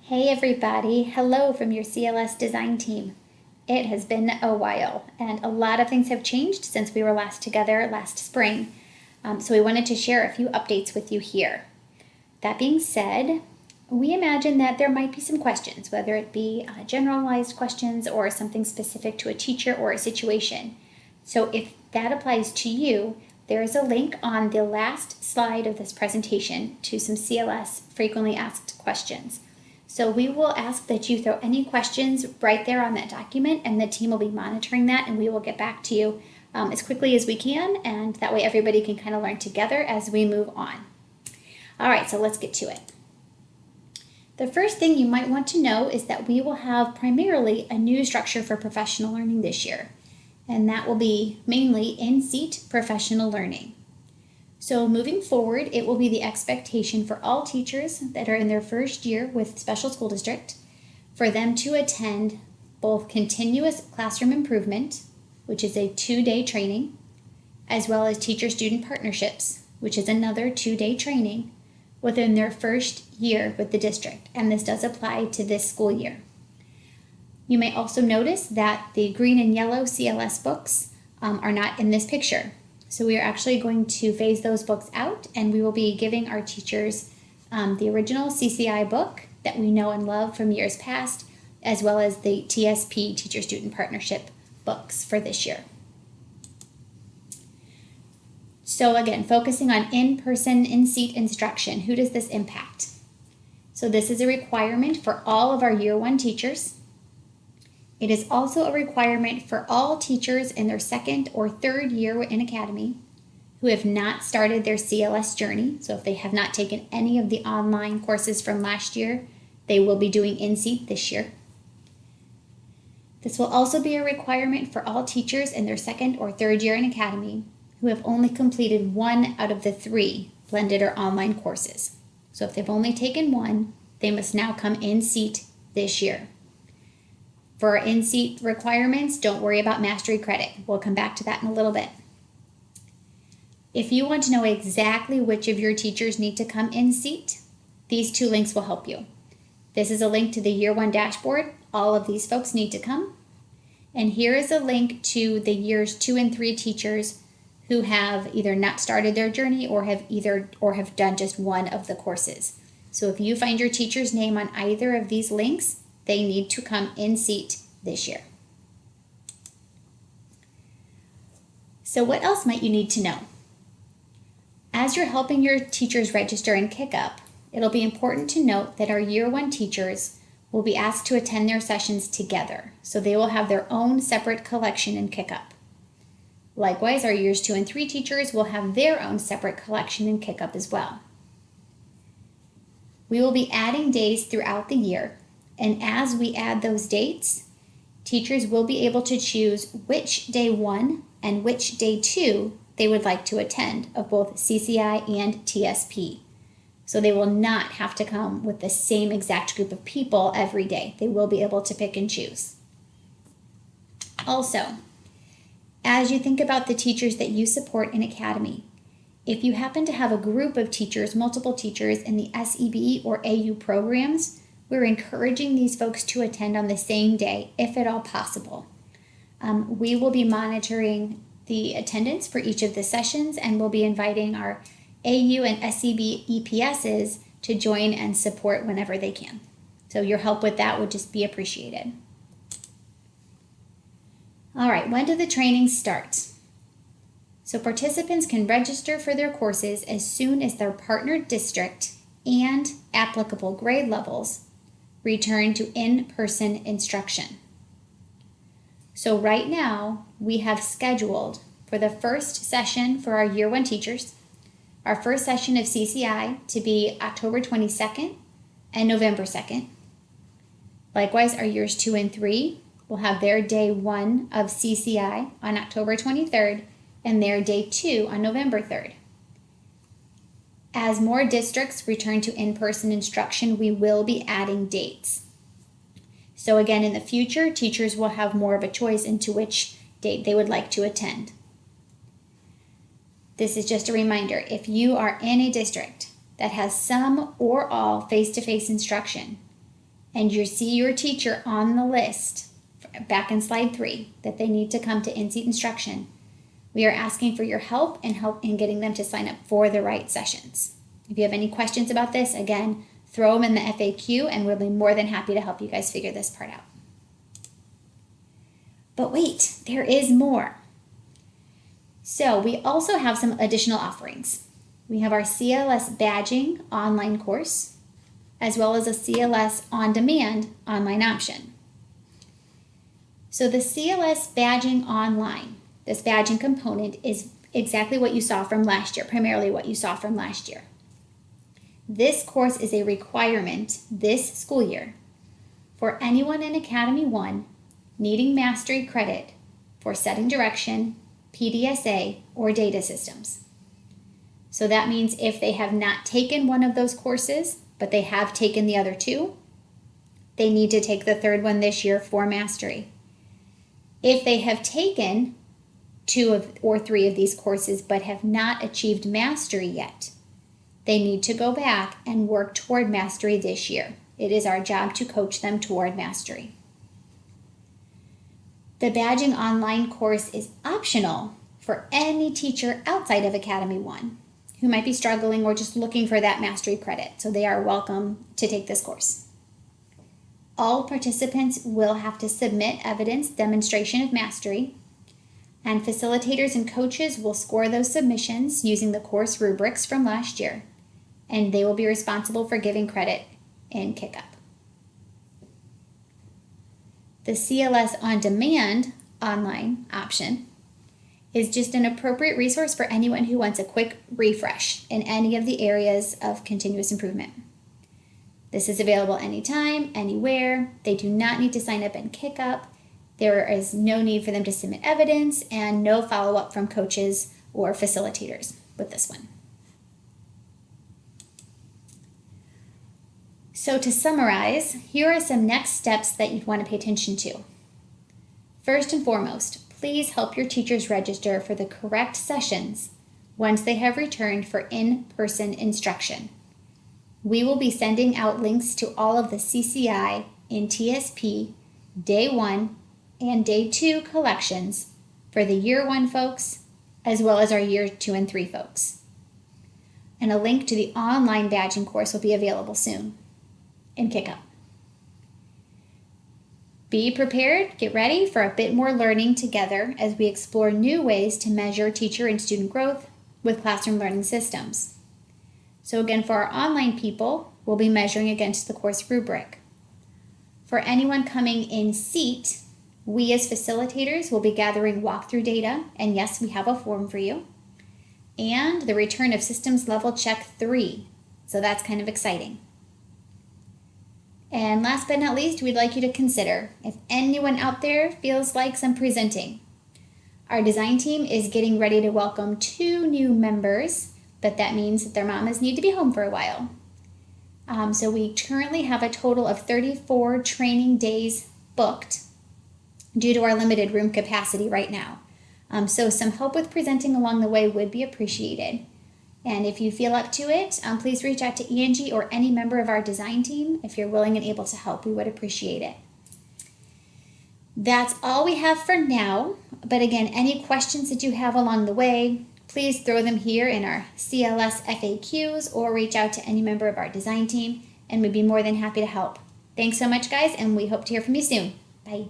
Hey everybody, hello from your CLS design team. It has been a while and a lot of things have changed since we were last together last spring. So we wanted to share a few updates with you here. That being said, we imagine that there might be some questions, whether it be generalized questions or something specific to a teacher or a situation. So if that applies to you, there is a link on the last slide of this presentation to some CLS frequently asked questions. So we will ask that you throw any questions right there on that document, and the team will be monitoring that, and we will get back to you as quickly as we can, and that way everybody can kind of learn together as we move on. All right, so let's get to it. The first thing you might want to know is that we will have primarily a new structure for professional learning this year, and that will be mainly in-seat professional learning. So moving forward, it will be the expectation for all teachers that are in their first year with special school district for them to attend both continuous classroom improvement, which is a 2-day training, as well as teacher-student partnerships, which is another 2-day training within their first year with the district, and this does apply to this school year. You may also notice that the green and yellow CLS books are not in this picture. So we are actually going to phase those books out, and we will be giving our teachers the original CCI book that we know and love from years past, as well as the TSP, Teacher-Student Partnership books for this year. So again, focusing on in-person, in-seat instruction, who does this impact? So this is a requirement for all of our Year 1 teachers. It is also a requirement for all teachers in their second or third year in Academy who have not started their CLS journey. So if they have not taken any of the online courses from last year, they will be doing in-seat this year. This will also be a requirement for all teachers in their second or third year in Academy who have only completed 1 out of the 3 blended or online courses. So if they've only taken 1, they must now come in-seat this year. For our in-seat requirements, don't worry about mastery credit. We'll come back to that in a little bit. If you want to know exactly which of your teachers need to come in-seat, these 2 links will help you. This is a link to the Year 1 dashboard. All of these folks need to come. And here is a link to the Years 2 and 3 teachers who have either not started their journey or have done just 1 of the courses. So if you find your teacher's name on either of these links, they need to come in-seat this year. So what else might you need to know? As you're helping your teachers register and kick up, it'll be important to note that our Year 1 teachers will be asked to attend their sessions together, so they will have their own separate collection and kick up. Likewise, our Years 2 and 3 teachers will have their own separate collection and kick up as well. We will be adding days throughout the year, and as we add those dates, teachers will be able to choose which day 1 and which day 2 they would like to attend of both CCI and TSP. So they will not have to come with the same exact group of people every day. They will be able to pick and choose. Also, as you think about the teachers that you support in Academy, if you happen to have a group of teachers, multiple teachers in the SEB or AU programs, we're encouraging these folks to attend on the same day, if at all possible. We will be monitoring the attendance for each of the sessions, and we'll be inviting our AU and SEB EPSs to join and support whenever they can. So your help with that would just be appreciated. All right, when do the trainings start? So participants can register for their courses as soon as their partner district and applicable grade levels return to in-person instruction. So right now, we have scheduled for the first session for our Year 1 teachers, our first session of CCI to be October 22nd and November 2nd. Likewise, our Years 2 and 3 will have their day 1 of CCI on October 23rd and their day 2 on November 3rd. As more districts return to in-person instruction, we will be adding dates. So again, in the future, teachers will have more of a choice into which date they would like to attend. This is just a reminder, if you are in a district that has some or all face-to-face instruction, and you see your teacher on the list, back in slide 3, that they need to come to in-seat instruction, we are asking for your help in getting them to sign up for the right sessions. If you have any questions about this, again, throw them in the FAQ and we'll be more than happy to help you guys figure this part out. But wait, there is more. So we also have some additional offerings. We have our CLS badging online course, as well as a CLS on-demand online option. So the CLS badging online, this badging component is exactly what you saw from last year, primarily what you saw from last year. This course is a requirement this school year for anyone in Academy 1 needing mastery credit for setting direction, PDSA, or data systems. So that means if they have not taken one of those courses, but they have taken the other 2, they need to take the 3rd one this year for mastery. If they have taken 2 or 3 of these courses but have not achieved mastery yet, they need to go back and work toward mastery this year. It is our job to coach them toward mastery. The badging online course is optional for any teacher outside of Academy 1 who might be struggling or just looking for that mastery credit, so they are welcome to take this course. All participants will have to submit evidence demonstration of mastery, and facilitators and coaches will score those submissions using the course rubrics from last year, and they will be responsible for giving credit in Kick-Up. The CLS On Demand online option is just an appropriate resource for anyone who wants a quick refresh in any of the areas of continuous improvement. This is available anytime, anywhere. They do not need to sign up and Kick-Up. There is no need for them to submit evidence and no follow-up from coaches or facilitators with this one. So to summarize, here are some next steps that you'd want to pay attention to. First and foremost, please help your teachers register for the correct sessions once they have returned for in-person instruction. We will be sending out links to all of the CCI in TSP Day 1 and Day 2 collections for the Year 1 folks, as well as our Year 2 and 3 folks. And a link to the online badging course will be available soon in Kick-Up. Be prepared, get ready for a bit more learning together as we explore new ways to measure teacher and student growth with classroom learning systems. So again, for our online people, we'll be measuring against the course rubric. For anyone coming in seat, we as facilitators will be gathering walkthrough data, and yes, we have a form for you, and the return of systems level check 3. So that's kind of exciting. And last but not least, we'd like you to consider if anyone out there feels like some presenting. Our design team is getting ready to welcome 2 new members, but that means that their mamas need to be home for a while. So we currently have a total of 34 training days booked due to our limited room capacity right now. So some help with presenting along the way would be appreciated. And if you feel up to it, please reach out to Angie or any member of our design team. If you're willing and able to help, we would appreciate it. That's all we have for now. But again, any questions that you have along the way, please throw them here in our CLS FAQs or reach out to any member of our design team, and we'd be more than happy to help. Thanks so much, guys, and we hope to hear from you soon. Bye.